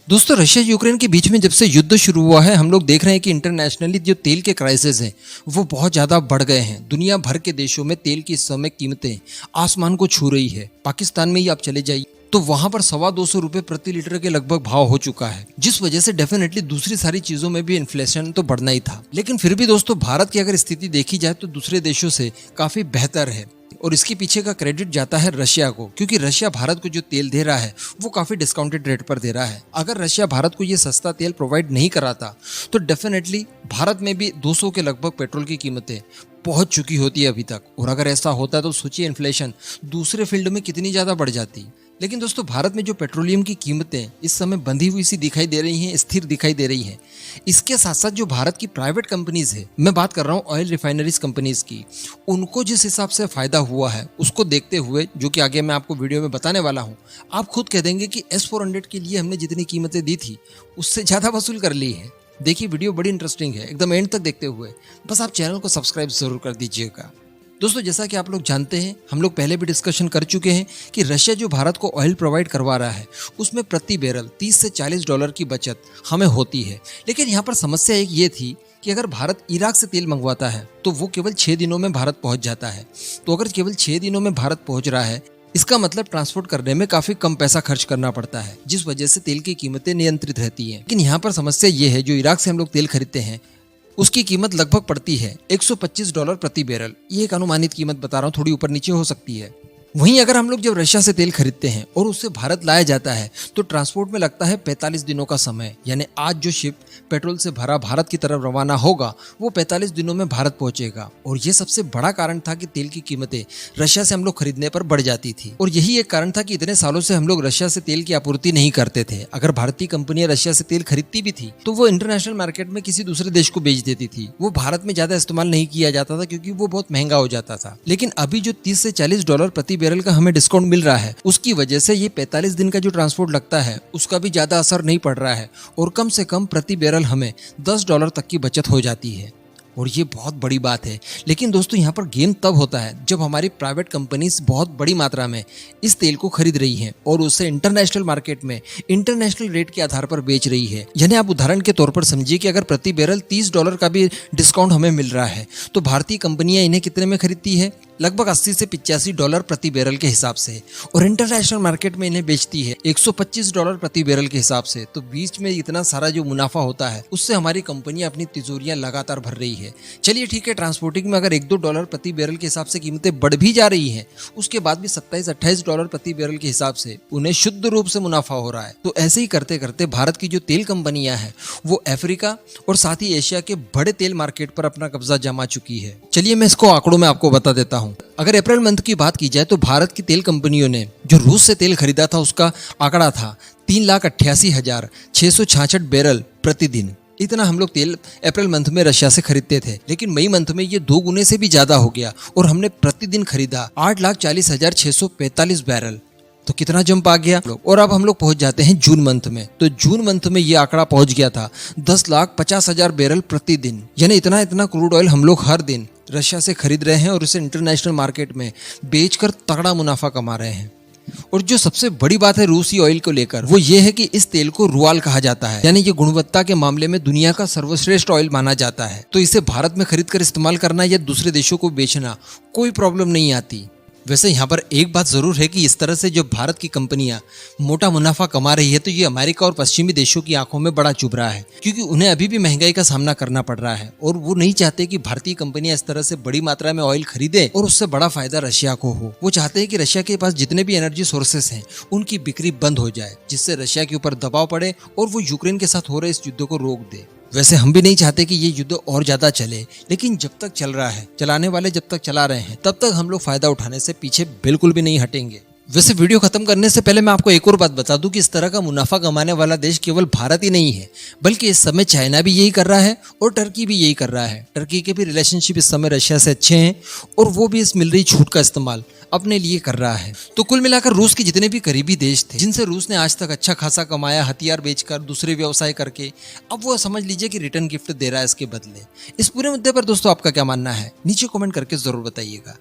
दोस्तों Russia Ukraine के बीच में जब से युद्ध शुरू हुआ है, हम लोग देख रहे हैं कि इंटरनेशनली जो तेल के क्राइसिस हैं वो बहुत ज़्यादा बढ़ गए हैं। दुनिया भर के देशों में तेल की इस समय कीमतें आसमान को छू रही है। पाकिस्तान में ही आप चले जाइए तो वहां पर 250 रुपए प्रति लीटर के लगभग भाव हो चुका है, जिस वजह से डेफिनेटली दूसरी सारी चीजों में भी इन्फ्लेशन तो बढ़ना ही था। लेकिन फिर भी दोस्तों भारत की अगर स्थिति देखी जाए तो दूसरे देशों से काफी बेहतर है और इसके पीछे का क्रेडिट जाता है रशिया को, क्योंकि रशिया भारत को जो तेल दे रहा है वो काफी डिस्काउंटेड रेट पर दे रहा है। अगर रशिया भारत को ये सस्ता तेल प्रोवाइड नहीं कराता तो डेफिनेटली भारत में भी 200 के लगभग पेट्रोल की कीमतें पहुंच चुकी होती है अभी तक। और अगर ऐसा होता तो सोचिए इन्फ्लेशन दूसरे फील्ड में कितनी ज्यादा बढ़ जाती। लेकिन दोस्तों भारत में जो पेट्रोलियम की कीमतें इस समय बंधी हुई सी दिखाई दे रही हैं, स्थिर दिखाई दे रही हैं। इसके साथ साथ जो भारत की प्राइवेट कंपनीज है, मैं बात कर रहा हूँ ऑयल रिफाइनरीज कंपनीज की, उनको जिस हिसाब से फायदा हुआ है उसको देखते हुए, जो कि आगे मैं आपको वीडियो में बताने वाला हूँ, आप खुद कह देंगे कि S400 के लिए हमने जितनी कीमतें दी थी उससे ज्यादा वसूल कर ली है। देखिए वीडियो बड़ी इंटरेस्टिंग है, एकदम एंड तक देखते हुए। बस आप चैनल को सब्सक्राइब जरूर कर दीजिएगा। दोस्तों जैसा कि आप लोग जानते हैं, हम लोग पहले भी डिस्कशन कर चुके हैं कि रशिया जो भारत को ऑयल प्रोवाइड करवा रहा है उसमें प्रति बैरल 30 से $40 की बचत हमें होती है। लेकिन यहाँ पर समस्या एक ये थी कि अगर भारत इराक से तेल मंगवाता है तो वो केवल 6 दिनों में भारत पहुंच जाता है। तो अगर केवल 6 दिनों में भारत पहुंच रहा है, इसका मतलब ट्रांसपोर्ट करने में काफी कम पैसा खर्च करना पड़ता है, जिस वजह से तेल की कीमतें नियंत्रित रहती हैं। लेकिन यहाँ पर समस्या ये है, जो इराक से हम लोग तेल खरीदते हैं उसकी कीमत लगभग पड़ती है $125 प्रति बैरल। ये एक अनुमानित कीमत बता रहा हूँ, थोड़ी ऊपर नीचे हो सकती है। वहीं अगर हम लोग जब रशिया से तेल खरीदते हैं और उससे भारत लाया जाता है तो ट्रांसपोर्ट में लगता है 45 दिनों का समय। यानी आज जो शिप पेट्रोल से भरा भारत की तरफ रवाना होगा वो 45 दिनों में भारत पहुंचेगा। और ये सबसे बड़ा कारण था कि तेल की कीमतें रशिया से हम लोग खरीदने पर बढ़ जाती थी। और यही एक कारण था कि इतने सालों से हम लोग रशिया से तेल की आपूर्ति नहीं करते थे। अगर भारतीय कंपनियां रशिया से तेल खरीदती भी थी तो वो इंटरनेशनल मार्केट में किसी दूसरे देश को बेच देती थी। वो भारत में ज्यादा इस्तेमाल नहीं किया जाता था क्योंकि वो बहुत महंगा हो जाता था। लेकिन अभी जो 30 से $40 प्रति बैरल का हमें डिस्काउंट मिल रहा है, उसकी वजह से ये 45 दिन का जो ट्रांसपोर्ट लगता है उसका भी ज्यादा असर नहीं पड़ रहा है और कम से कम प्रति बैरल हमें $10 तक की बचत हो जाती है। और ये बहुत बड़ी बात है। लेकिन दोस्तों यहाँ पर गेम तब होता है जब हमारी प्राइवेट कंपनीज बहुत बड़ी मात्रा में इस तेल को खरीद रही हैं और उसे इंटरनेशनल मार्केट में इंटरनेशनल रेट के आधार पर बेच रही है। यानी आप उदाहरण के तौर पर समझिए कि अगर प्रति बैरल $30 का भी डिस्काउंट हमें मिल रहा है तो भारतीय कंपनियां इन्हें कितने में खरीदती है? लगभग 80 से $85 प्रति बैरल के हिसाब से। और इंटरनेशनल मार्केट में इन्हें बेचती है $125 प्रति बैरल के हिसाब से। तो बीच में इतना सारा जो मुनाफा होता है उससे हमारी कंपनियां अपनी तिजोरियां लगातार भर रही है। चलिए ठीक है, ट्रांसपोर्टिंग में अगर $1-2 प्रति बैरल के हिसाब से कीमतें बढ़ भी जा रही हैं, उसके बाद भी $27-28 प्रति बैरल के हिसाब से उन्हें शुद्ध रूप से मुनाफा हो रहा है। तो ऐसे ही करते करते भारत की जो तेल कंपनियां हैं वो अफ्रीका और साथ ही एशिया के बड़े तेल मार्केट पर अपना कब्जा जमा चुकी है। चलिए मैं इसको आंकड़ों में आपको बता देता हूँ। अगर अप्रैल मंथ की बात की जाए तो भारत की तेल कंपनियों ने जो रूस से तेल खरीदा था उसका आंकड़ा था 3,88,666 बैरल प्रतिदिन। इतना हम लोग तेल अप्रैल मंथ में रशिया से खरीदते थे। लेकिन मई मंथ में ये 2 गुने से भी ज्यादा हो गया और हमने प्रतिदिन खरीदा 8,40,645 बैरल। तो कितना जंप आ गया। और अब हम लोग पहुंच जाते हैं जून मंथ में। तो जून मंथ में ये आंकड़ा पहुंच गया था 10,50,000 बैरल प्रतिदिन। यानी इतना क्रूड ऑयल हम लोग हर दिन रशिया से खरीद रहे हैं और उसे इंटरनेशनल मार्केट में बेचकर तगड़ा मुनाफा कमा रहे हैं। और जो सबसे बड़ी बात है रूसी ऑयल को लेकर वो ये है कि इस तेल को रुआल कहा जाता है। यानी ये गुणवत्ता के मामले में दुनिया का सर्वश्रेष्ठ ऑयल माना जाता है। तो इसे भारत में खरीद कर इस्तेमाल करना या दूसरे देशों को बेचना कोई प्रॉब्लम नहीं आती। वैसे यहाँ पर एक बात जरूर है कि इस तरह से जो भारत की कंपनियां मोटा मुनाफा कमा रही है तो ये अमेरिका और पश्चिमी देशों की आंखों में बड़ा चुभ रहा है, क्योंकि उन्हें अभी भी महंगाई का सामना करना पड़ रहा है और वो नहीं चाहते कि भारतीय कंपनियां इस तरह से बड़ी मात्रा में ऑयल खरीदे और उससे बड़ा फायदा रशिया को हो। वो चाहते हैं कि रशिया के पास जितने भी एनर्जी सोर्सेस हैं उनकी बिक्री बंद हो जाए, जिससे रशिया के ऊपर दबाव पड़े और वो यूक्रेन के साथ हो रहे इस युद्ध को रोक दे। वैसे हम भी नहीं चाहते कि ये युद्ध और ज्यादा चले, लेकिन जब तक चल रहा है, चलाने वाले जब तक चला रहे हैं, तब तक हम लोग फायदा उठाने से पीछे बिल्कुल भी नहीं हटेंगे। वैसे वीडियो खत्म करने से पहले मैं आपको एक और बात बता दूं कि इस तरह का मुनाफा कमाने वाला देश केवल भारत ही नहीं है, बल्कि इस समय चाइना भी यही कर रहा है और टर्की भी यही कर रहा है। टर्की के भी रिलेशनशिप इस समय रशिया से अच्छे हैं और वो भी इस मिल रही छूट का इस्तेमाल अपने लिए कर रहा है। तो कुल मिलाकर रूस के जितने भी करीबी देश थे जिनसे रूस ने आज तक अच्छा खासा कमाया, हथियार बेचकर, दूसरे व्यवसाय करके, अब वो समझ लीजिए कि रिटर्न गिफ्ट दे रहा है इसके बदले। इस पूरे मुद्दे पर दोस्तों आपका क्या मानना है? नीचे कमेंट करके जरूर बताइएगा।